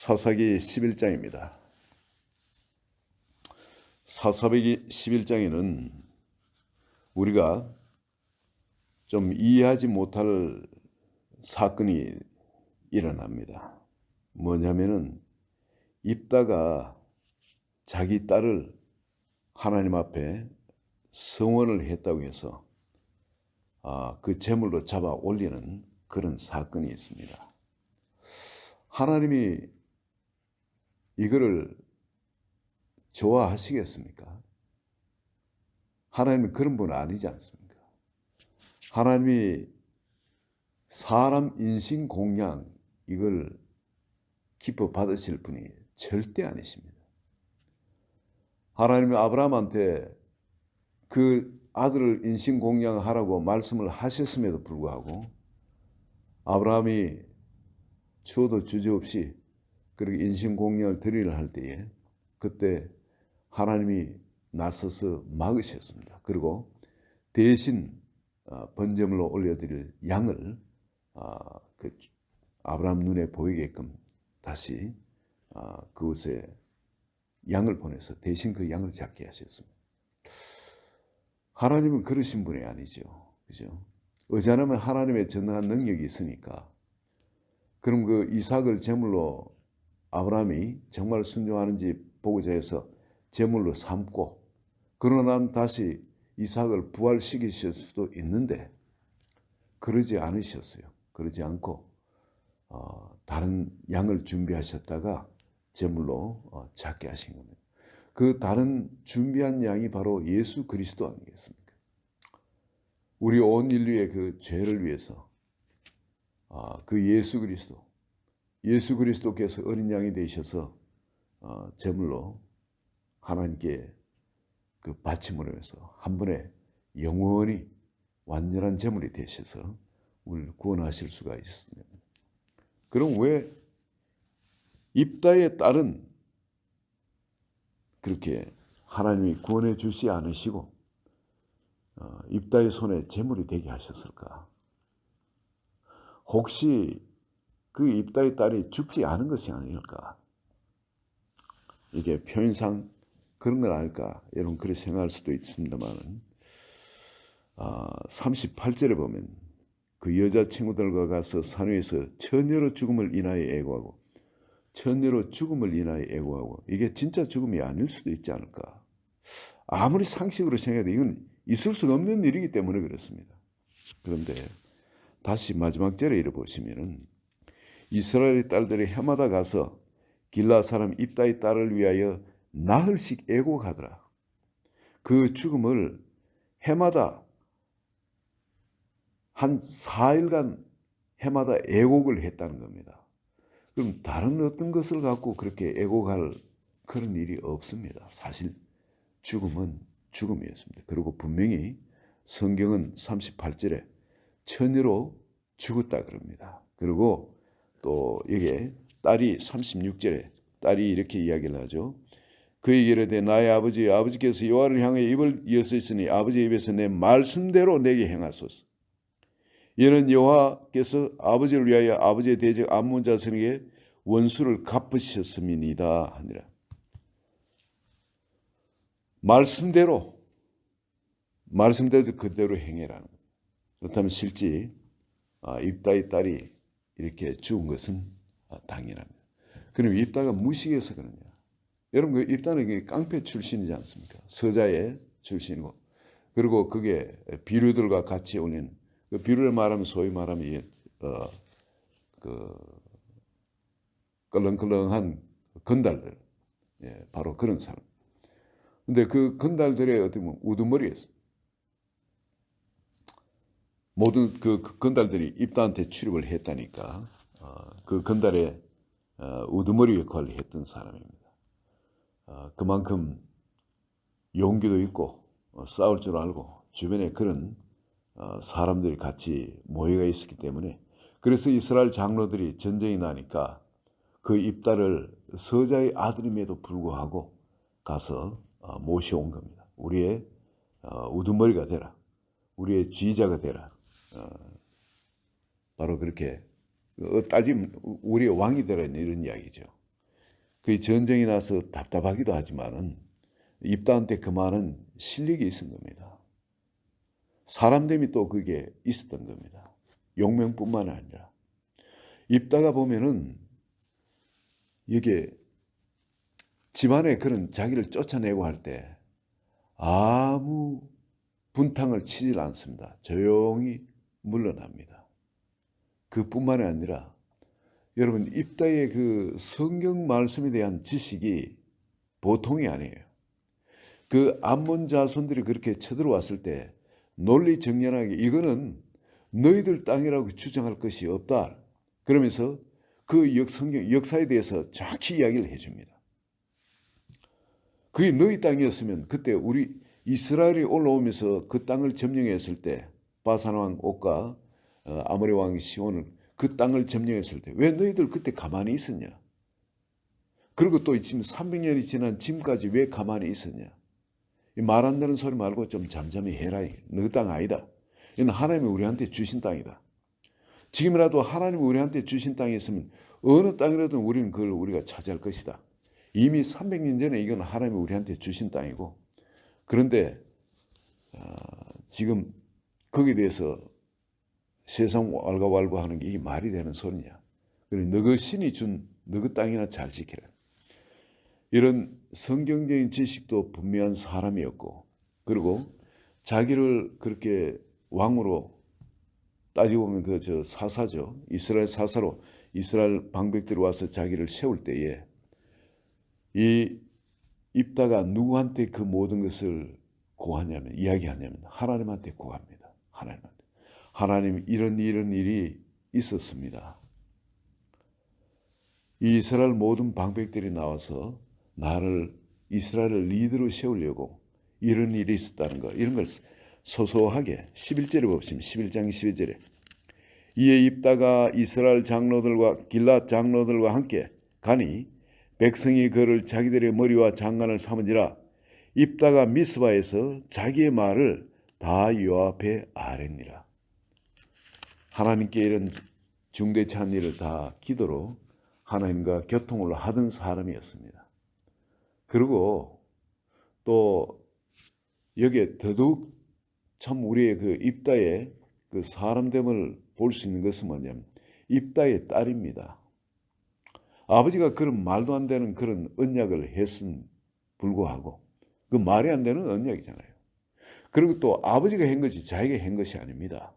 사사기 11장입니다. 사사기 11장에는 우리가 좀 이해하지 못할 사건이 일어납니다. 뭐냐면은 입다가 자기 딸을 하나님 앞에 성원을 했다고 해서 그 제물로 잡아 올리는 그런 사건이 있습니다. 하나님이 이거를 좋아하시겠습니까? 하나님은 그런 분은 아니지 않습니까? 하나님이 사람 인신공양 이걸 기뻐 받으실 분이 절대 아니십니다. 하나님이 아브라함한테 그 아들을 인신공양하라고 말씀을 하셨음에도 불구하고 아브라함이 주어도 주저없이 그렇게 인신공양을 드리려 할 때에 그때 하나님이 나서서 막으셨습니다. 그리고 대신 번제물로 올려드릴 양을 아브라함 눈에 보이게끔 다시 그곳에 양을 보내서 대신 그 양을 잡게 하셨습니다. 하나님은 그러신 분이 아니죠. 그죠? 의자라면 하나님의 전능한 능력이 있으니까 그럼 그 이삭을 제물로 아브라함이 정말 순종하는지 보고자 해서 제물로 삼고 그러고 나면 다시 이삭을 부활시키실 수도 있는데 그러지 않으셨어요. 그러지 않고 다른 양을 준비하셨다가 제물로 잡게 하신 겁니다. 그 다른 준비한 양이 바로 예수 그리스도 아니겠습니까? 우리 온 인류의 그 죄를 위해서 그 예수 그리스도께서 어린 양이 되셔서 제물로 하나님께 그 바침으로 해서 한 번에 영원히 완전한 제물이 되셔서 우리를 구원하실 수가 있습니다. 그럼 왜 입다의 딸은 그렇게 하나님이 구원해 주시 않으시고 입다의 손에 제물이 되게 하셨을까? 혹시 그 입다의 딸이 죽지 않은 것이 아닐까? 이게 표현상 그런 건 아닐까? 여러분 그렇게 생각할 수도 있습니다만 38절에 보면 그 여자 친구들과 가서 산 위에서 처녀로 죽음을 인하여 애고하고 이게 진짜 죽음이 아닐 수도 있지 않을까? 아무리 상식으로 생각해도 이건 있을 수 없는 일이기 때문에 그렇습니다. 그런데 다시 마지막 절에 이르 보시면은 이스라엘의 딸들이 해마다 가서 길라 사람 입다의 딸을 위하여 나흘씩 애곡하더라. 그 죽음을 해마다 한 4일간 해마다 애곡을 했다는 겁니다. 그럼 다른 어떤 것을 갖고 그렇게 애곡할 그런 일이 없습니다. 사실 죽음은 죽음이었습니다. 그리고 분명히 성경은 38절에 처녀로 죽었다 그럽니다. 그리고 또 이게 딸이 36절에 딸이 이렇게 이야기를 하죠. 그에게 이르되 나의 아버지께서 여호와를 향해 입을 이었으니 아버지의 입에서 내 말씀대로 내게 행하소서. 이는 여호와께서 아버지를 위하여 아버지의 대적 암몬 자손에게 원수를 갚으셨음이니이다 하니라. 말씀대로 그대로 행해라는 거예요. 그렇다면 실제 입다의 딸이 이렇게 죽은 것은 당연합니다. 그럼 입다가 무식해서 그러냐? 여러분 그 입다는 깡패 출신이지 않습니까? 서자의 출신이고 그리고 그게 비류들과 같이 올린 그 비류를 말하면 소위 말하면 그 껄렁껄렁한 건달들, 바로 그런 사람. 근데 그 건달들의 어떻게 보면 우두머리였어요. 모든 그 건달들이 입다한테 출입을 했다니까 그 건달의 우두머리 역할을 했던 사람입니다. 그만큼 용기도 있고 싸울 줄 알고 주변에 그런 사람들이 같이 모여가 있었기 때문에 그래서 이스라엘 장로들이 전쟁이 나니까 그 입다를 서자의 아들임에도 불구하고 가서 모셔온 겁니다. 우리의 우두머리가 되라. 우리의 지휘자가 되라. 바로 그렇게 따지면 우리의 왕이 되라 이런 이야기죠. 그 전쟁이 나서 답답하기도 하지만은 입다한테 그 많은 실력이 있은 겁니다. 사람됨이 또 그게 있었던 겁니다. 용명뿐만 아니라. 입다가 보면은 이게 집안에 그런 자기를 쫓아내고 할 때 아무 분탕을 치질 않습니다. 조용히 물러납니다. 그뿐만이 아니라 여러분 입다의 그 성경 말씀에 대한 지식이 보통이 아니에요. 그 암몬 자손들이 그렇게 쳐들어왔을 때 논리정연하게 이거는 너희들 땅이라고 주장할 것이 없다. 그러면서 그 성경 역사에 대해서 정확히 이야기를 해줍니다. 그게 너희 땅이었으면 그때 우리 이스라엘이 올라오면서 그 땅을 점령했을 때 바산 왕 옥과 아모레 왕 시온을 그 땅을 점령했을 때 왜 너희들 그때 가만히 있었냐? 그리고 또 지금 300년이 지난 지금까지 왜 가만히 있었냐? 말 안 되는 소리 말고 좀 잠잠히 해라. 너 땅 아니다. 이건 하나님이 우리한테 주신 땅이다. 지금이라도 하나님이 우리한테 주신 땅이 있으면 어느 땅이라도 우리는 그걸 우리가 차지할 것이다. 이미 300년 전에 이건 하나님이 우리한테 주신 땅이고 그런데 지금 거기에 대해서 세상 왈가왈부하는 게 이게 말이 되는 소리냐. 그래 너그 신이 준 너그 땅이나 잘 지키라. 이런 성경적인 지식도 분명한 사람이었고 그리고 자기를 그렇게 왕으로 따지고 보면 그 사사죠. 이스라엘 사사로 이스라엘 방백들이 와서 자기를 세울 때에 이 입다가 누구한테 그 모든 것을 고하냐면 이야기하냐면 하나님한테 고합니다. 하나님한테. 하나님 이런 일이 있었습니다. 이 이스라엘 모든 방백들이 나와서 나를 이스라엘을 리더로 세우려고 이런 일이 있었다는 거 이런 걸 소소하게 11절에 보시면 11장 12절에 이에 입다가 이스라엘 장로들과 길랏 장로들과 함께 가니 백성이 그를 자기들의 머리와 장관을 삼은지라 입다가 미스바에서 자기의 말을 다 요압에 아뢰니라. 하나님께 이런 중대찬 일을 다 기도로 하나님과 교통을 하던 사람이었습니다. 그리고 또 여기에 더더욱 참 우리의 그 입다의 그 사람됨을 볼 수 있는 것은 뭐냐면 입다의 딸입니다. 아버지가 그런 말도 안 되는 그런 언약을 했음 불구하고 그 말이 안 되는 언약이잖아요. 그리고 또 아버지가 한 것이 자기가 한 것이 아닙니다.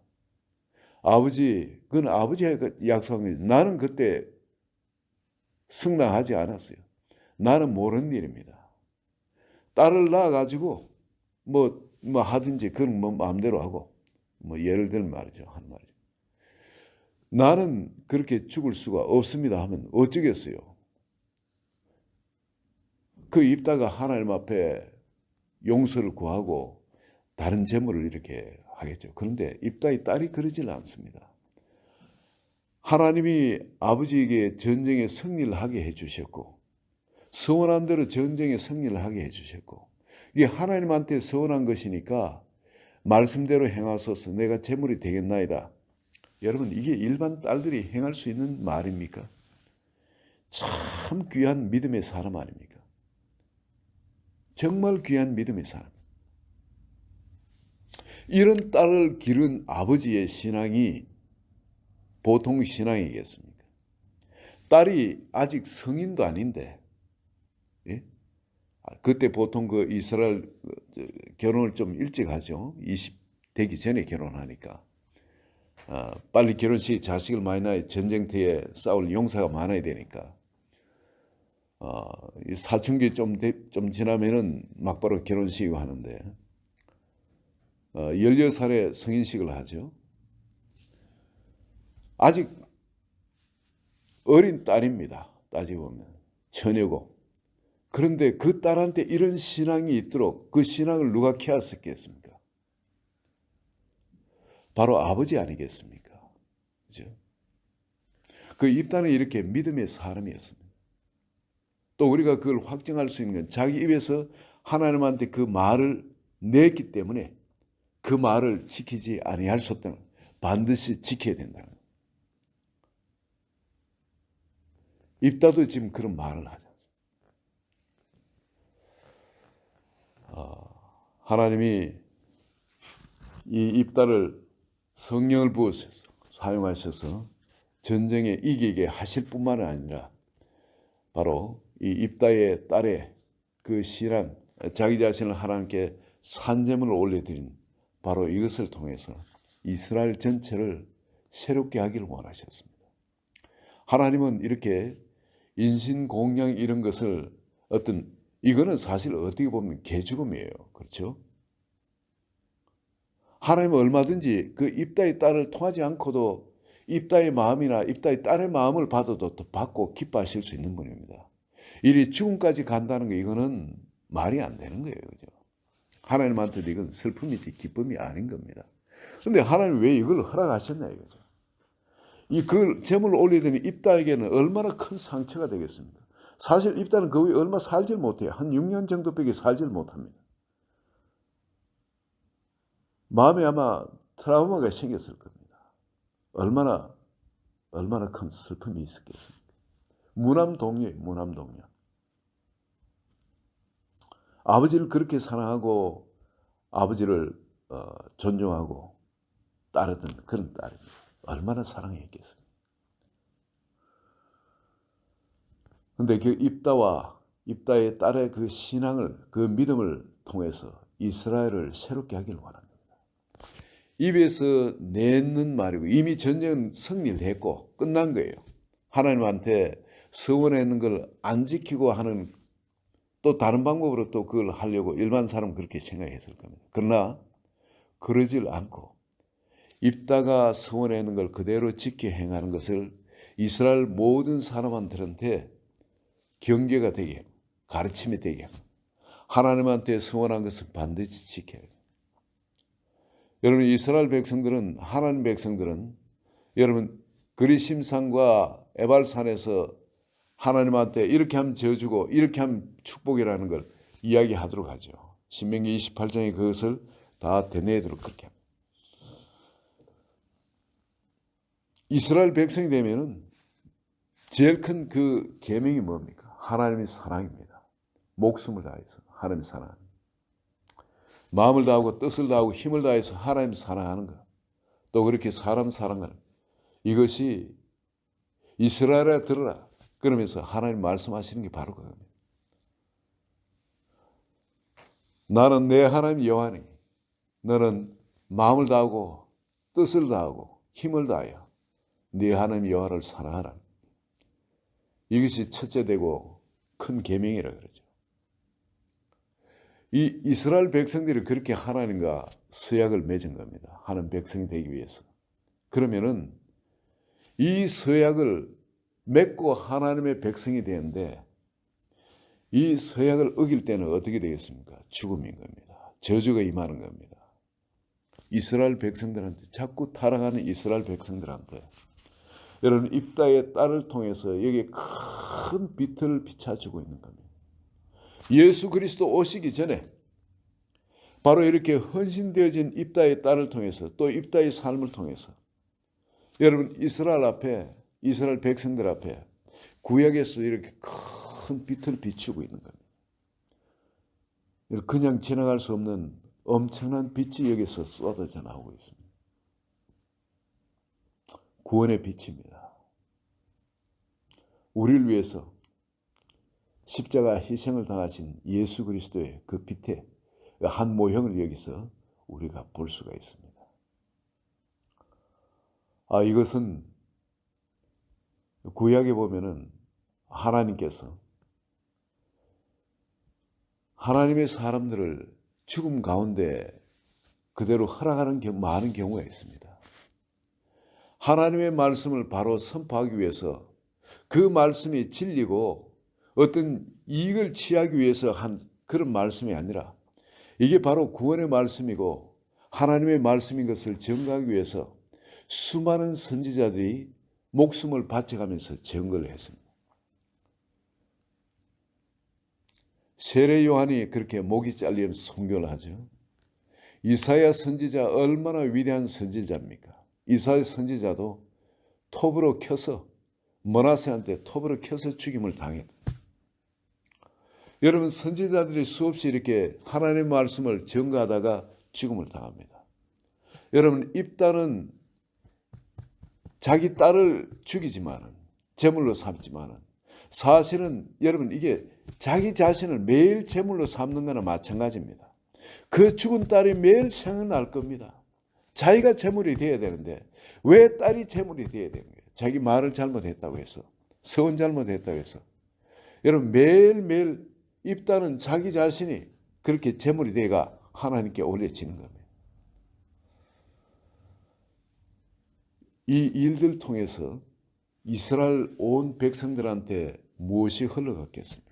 그건 아버지가 약속한 거지. 나는 그때 승낙하지 않았어요. 나는 모르는 일입니다. 딸을 낳아가지고 뭐 하든지 그건 뭐 마음대로 하고 뭐 예를 들면 말이죠. 한 말이죠. 나는 그렇게 죽을 수가 없습니다 하면 어쩌겠어요. 그 입다가 하나님 앞에 용서를 구하고 다른 재물을 이렇게 하겠죠. 그런데 입다의 딸이 그러질 않습니다. 하나님이 아버지에게 전쟁에 승리를 하게 해주셨고 서원한 대로 전쟁에 승리를 하게 해주셨고 이게 하나님한테 서원한 것이니까 말씀대로 행하소서 내가 재물이 되겠나이다. 여러분 이게 일반 딸들이 행할 수 있는 말입니까? 참 귀한 믿음의 사람 아닙니까? 정말 귀한 믿음의 사람. 이런 딸을 기른 아버지의 신앙이 보통 신앙이겠습니까? 딸이 아직 성인도 아닌데 예? 그때 보통 그 이스라엘 결혼을 좀 일찍 하죠. 20 되기 전에 결혼하니까. 빨리 결혼식 자식을 많이 낳아야 전쟁터에 싸울 용사가 많아야 되니까 사춘기 좀 지나면은 막바로 결혼식을 하는데 16살에 성인식을 하죠. 아직 어린 딸입니다. 따지고 보면 처녀고. 그런데 그 딸한테 이런 신앙이 있도록 그 신앙을 누가 키웠었겠습니까? 바로 아버지 아니겠습니까? 그죠? 그 입다는 이렇게 믿음의 사람이었습니다. 또 우리가 그걸 확증할 수 있는 건 자기 입에서 하나님한테 그 말을 냈기 때문에 그 말을 지키지 아니할 수 없다는 거예요. 반드시 지켜야 된다는 거예요. 입다도 지금 그런 말을 하잖아요. 하나님이 이 입다를 성령을 부으셔서 사용하셔서 전쟁에 이기게 하실 뿐만 아니라 바로 이 입다의 딸의 그 신앙, 자기 자신을 하나님께 산제물을 올려드린 바로 이것을 통해서 이스라엘 전체를 새롭게 하기를 원하셨습니다. 하나님은 이렇게 인신공양 이런 것을 이거는 사실 어떻게 보면 개죽음이에요. 그렇죠? 하나님은 얼마든지 그 입다의 딸을 통하지 않고도 입다의 마음이나 입다의 딸의 마음을 받아도 또 받고 기뻐하실 수 있는 분입니다. 이리 죽음까지 간다는 거 이거는 말이 안 되는 거예요. 그죠? 하나님한테도 이건 슬픔이지 기쁨이 아닌 겁니다. 그런데 하나님 왜 이걸 허락하셨냐 이거죠. 그 제물을 올리더니 입다에게는 얼마나 큰 상처가 되겠습니까? 사실 입다는 그 후에 얼마 살질 못해요. 한 6년 정도밖에 살질 못합니다. 마음에 아마 트라우마가 생겼을 겁니다. 얼마나 큰 슬픔이 있었겠습니까? 무남동녀예요. 무남동녀. 아버지를 그렇게 사랑하고 아버지를 존중하고 따르던 그런 딸입니다. 얼마나 사랑했겠습니까? 그런데 그 입다의 딸의 그 신앙을, 그 믿음을 통해서 이스라엘을 새롭게 하기를 원합니다. 입에서 내는 말이고 이미 전쟁은 승리를 했고 끝난 거예요. 하나님한테 서원했는 걸 안 지키고 하는 또 다른 방법으로 또 그걸 하려고 일반 사람은 그렇게 생각했을 겁니다. 그러나 그러질 않고 입다가 서원했는 걸 그대로 지켜 행하는 것을 이스라엘 모든 사람들한테 경계가 되게 가르침이 되게 하나님한테 서원한 것을 반드시 지켜야 해요. 여러분 이스라엘 백성들은 하나님 백성들은 여러분 그리심산과 에발산에서 하나님한테 이렇게 하면 저주고 이렇게 하면 축복이라는 걸 이야기하도록 하죠. 신명기 28장에 그것을 다 되뇌도록 그렇게 합니다. 이스라엘 백성이 되면은 제일 큰 그 계명이 뭡니까? 하나님의 사랑입니다. 목숨을 다해서 하나님의 사랑. 마음을 다하고 뜻을 다하고 힘을 다해서 하나님 사랑하는 것. 또 그렇게 사람 사랑하는 이것이 이스라엘에 들으라. 그러면서 하나님 말씀하시는 게 바로 그겁니다. 나는 내 하나님 여호와니 너는 마음을 다하고 뜻을 다하고 힘을 다하여 네 하나님 여호와를 사랑하라. 이것이 첫째 되고 큰 계명이라 그러죠. 이 이스라엘 백성들이 그렇게 하나님과 서약을 맺은 겁니다. 하나님 백성이 되기 위해서. 그러면은 이 서약을 맺고 하나님의 백성이 되는데 이 서약을 어길 때는 어떻게 되겠습니까? 죽음인 겁니다. 저주가 임하는 겁니다. 이스라엘 백성들한테 자꾸 타락하는 이스라엘 백성들한테 여러분 입다의 딸을 통해서 여기에 큰 빛을 비춰주고 있는 겁니다. 예수 그리스도 오시기 전에 바로 이렇게 헌신되어진 입다의 딸을 통해서 또 입다의 삶을 통해서 여러분 이스라엘 백성들 앞에 구약에서 이렇게 큰 빛을 비추고 있는 겁니다. 그냥 지나갈 수 없는 엄청난 빛이 여기서 쏟아져 나오고 있습니다. 구원의 빛입니다. 우리를 위해서 십자가 희생을 당하신 예수 그리스도의 그 빛의 한 모형을 여기서 우리가 볼 수가 있습니다. 이것은 구약에 보면은 하나님께서 하나님의 사람들을 죽음 가운데 그대로 허락하는 많은 경우가 있습니다. 하나님의 말씀을 바로 선포하기 위해서 그 말씀이 진리고 어떤 이익을 취하기 위해서 한 그런 말씀이 아니라 이게 바로 구원의 말씀이고 하나님의 말씀인 것을 증거하기 위해서 수많은 선지자들이 목숨을 바쳐가면서 증거를 했습니다. 세례 요한이 그렇게 목이 잘리는 선교를 하죠. 이사야 선지자 얼마나 위대한 선지자입니까? 이사야 선지자도 톱으로 켜서 머나세한테 톱으로 켜서 죽임을 당했다. 여러분, 선지자들이 수없이 이렇게 하나님의 말씀을 전가하다가 죽음을 당합니다. 여러분, 입다는 자기 딸을 죽이지만은, 제물로 삼지만은, 사실은 여러분, 이게 자기 자신을 매일 제물로 삼는 거나 마찬가지입니다. 그 죽은 딸이 매일 생각날 겁니다. 자기가 제물이 되어야 되는데 왜 딸이 제물이 되어야 되는 거예요? 자기 말을 잘못했다고 해서, 서원 잘못했다고 해서. 여러분, 매일매일 입다는 자기 자신이 그렇게 제물이 되어가 하나님께 올려지는 겁니다. 이 일들 통해서 이스라엘 온 백성들한테 무엇이 흘러갔겠습니까?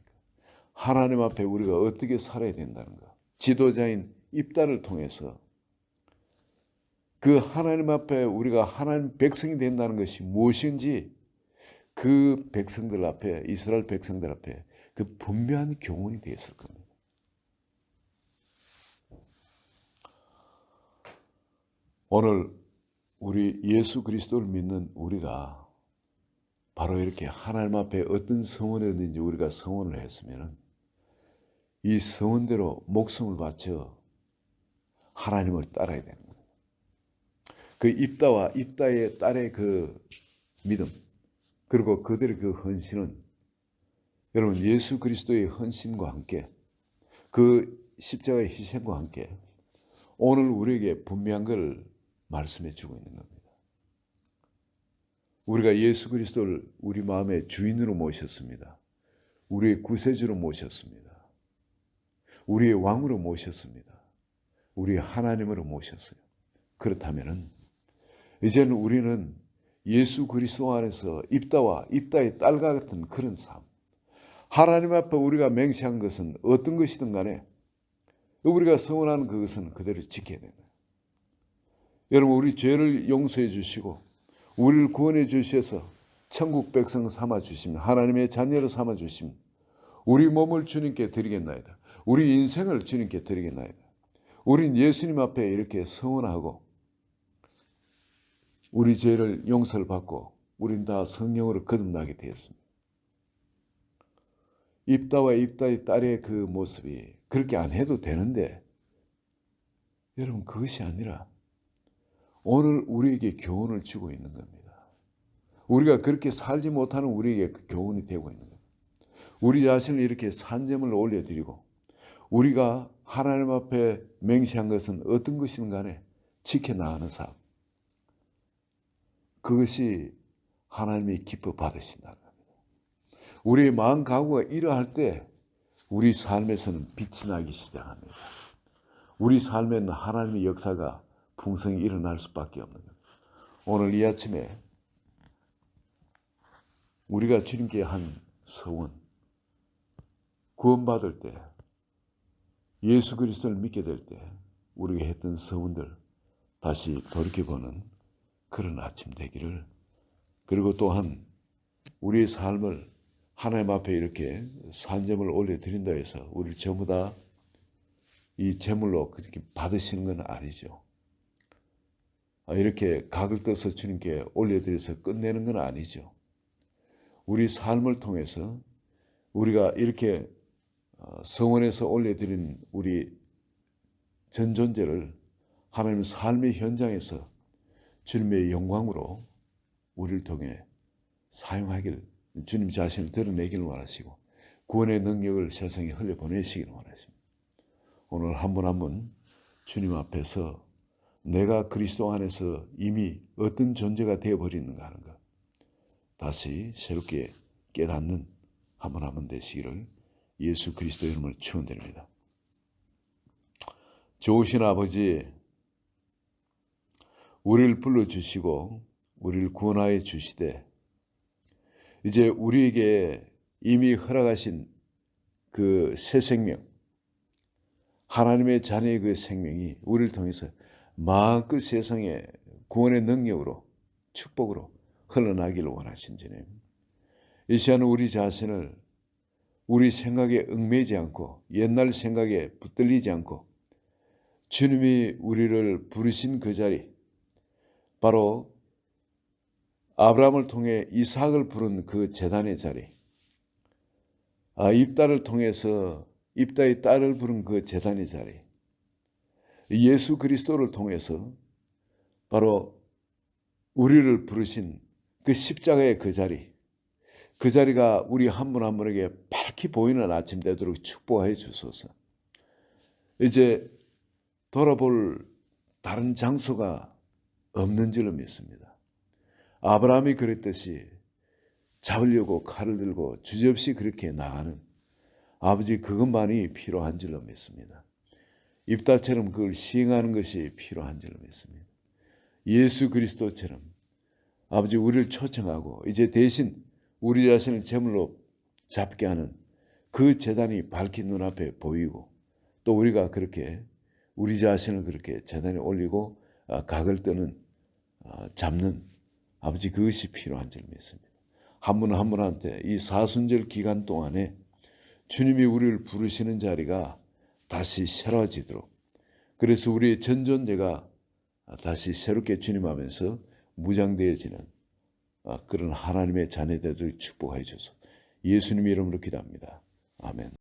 하나님 앞에 우리가 어떻게 살아야 된다는 것. 지도자인 입다를 통해서 그 하나님 앞에 우리가 하나님 백성이 된다는 것이 무엇인지 그 백성들 앞에, 이스라엘 백성들 앞에 그 분명한 교훈이 되었을 겁니다. 오늘 우리 예수 그리스도를 믿는 우리가 바로 이렇게 하나님 앞에 어떤 서원이든지 우리가 서원을 했으면 이 서원대로 목숨을 바쳐 하나님을 따라야 되는 거예요. 그 입다와 입다의 딸의 그 믿음, 그리고 그들의 그 헌신은 여러분 예수 그리스도의 헌신과 함께 그 십자가의 희생과 함께 오늘 우리에게 분명한 걸 말씀해 주고 있는 겁니다. 우리가 예수 그리스도를 우리 마음의 주인으로 모셨습니다. 우리의 구세주로 모셨습니다. 우리의 왕으로 모셨습니다. 우리의 하나님으로 모셨어요. 그렇다면 이제는 우리는 예수 그리스도 안에서 입다와 입다의 딸과 같은 그런 삶, 하나님 앞에 우리가 맹세한 것은 어떤 것이든 간에 우리가 서원하는 그것은 그대로 지켜야 되는 거예요. 여러분, 우리 죄를 용서해 주시고 우리를 구원해 주셔서 천국 백성 삼아 주시면, 하나님의 자녀로 삼아 주시면 우리 몸을 주님께 드리겠나이다. 우리 인생을 주님께 드리겠나이다. 우린 예수님 앞에 이렇게 서원하고 우리 죄를 용서를 받고 우린 다 성령으로 거듭나게 되었습니다. 입다와 입다의 딸의 그 모습이 그렇게 안 해도 되는데 여러분, 그것이 아니라 오늘 우리에게 교훈을 주고 있는 겁니다. 우리가 그렇게 살지 못하는 우리에게 그 교훈이 되고 있는 겁니다. 우리 자신을 이렇게 산점을 올려드리고 우리가 하나님 앞에 맹세한 것은 어떤 것이든 간에 지켜나가는 삶, 그것이 하나님이 기뻐 받으신다는 겁니다. 우리의 마음 각오가 이러할 때 우리 삶에서는 빛이 나기 시작합니다. 우리 삶에는 하나님의 역사가 풍성히 일어날 수밖에 없는 겁니다. 오늘 이 아침에 우리가 주님께 한 서원, 구원받을 때, 예수 그리스도를 믿게 될 때 우리가 했던 서원들 다시 돌이켜보는 그런 아침 되기를, 그리고 또한 우리의 삶을 하나님 앞에 이렇게 산점을 올려드린다 해서 우리를 전부 다 이 제물로 그렇게 받으시는 건 아니죠. 이렇게 각을 떠서 주님께 올려드려서 끝내는 건 아니죠. 우리 삶을 통해서 우리가 이렇게 성원에서 올려드린 우리 전 존재를 하나님 삶의 현장에서 주님의 영광으로 우리를 통해 사용하길, 주님 자신을 드러내기를 원하시고 구원의 능력을 세상에 흘려보내시기를 원하십니다. 오늘 한 분 한 분 주님 앞에서 내가 그리스도 안에서 이미 어떤 존재가 되어버리는가 하는 것 다시 새롭게 깨닫는 한 분 한 분 되시기를 예수 그리스도의 이름으로 축원드립니다. 좋으신 아버지, 우리를 불러주시고 우리를 구원하여 주시되 이제 우리에게 이미 허락하신 그 새 생명, 하나님의 자녀의 그 생명이 우리를 통해서 마음껏 세상에 구원의 능력으로 축복으로 흘러나기를 원하신 주님, 이 시간 우리 자신을 우리 생각에 얽매이지 않고 옛날 생각에 붙들리지 않고 주님이 우리를 부르신 그 자리, 바로 아브라함을 통해 이삭을 부른 그 제단의 자리, 입다를 통해서 입다의 딸을 부른 그 제단의 자리, 예수 그리스도를 통해서 바로 우리를 부르신 그 십자가의 그 자리, 그 자리가 우리 한 분 한 분에게 밝히 보이는 아침 되도록 축복해 주소서. 이제 돌아볼 다른 장소가 없는 줄로 믿습니다. 아브라함이 그랬듯이 잡으려고 칼을 들고 주저없이 그렇게 나가는 아버지, 그것만이 필요한 줄로 믿습니다. 입다처럼 그걸 시행하는 것이 필요한 줄로 믿습니다. 예수 그리스도처럼 아버지, 우리를 초청하고 이제 대신 우리 자신을 제물로 잡게 하는 그 제단이 밝히 눈앞에 보이고, 또 우리가 그렇게 우리 자신을 그렇게 제단에 올리고 각을 뜨는 잡는 아버지, 그것이 필요한 줄 믿습니다. 한 분 한 분한테 이 사순절 기간 동안에 주님이 우리를 부르시는 자리가 다시 새로워지도록, 그래서 우리의 전 존재가 다시 새롭게 주님 앞에서 무장되어지는 그런 하나님의 자녀들을 축복해 주소서. 예수님 이름으로 기도합니다. 아멘.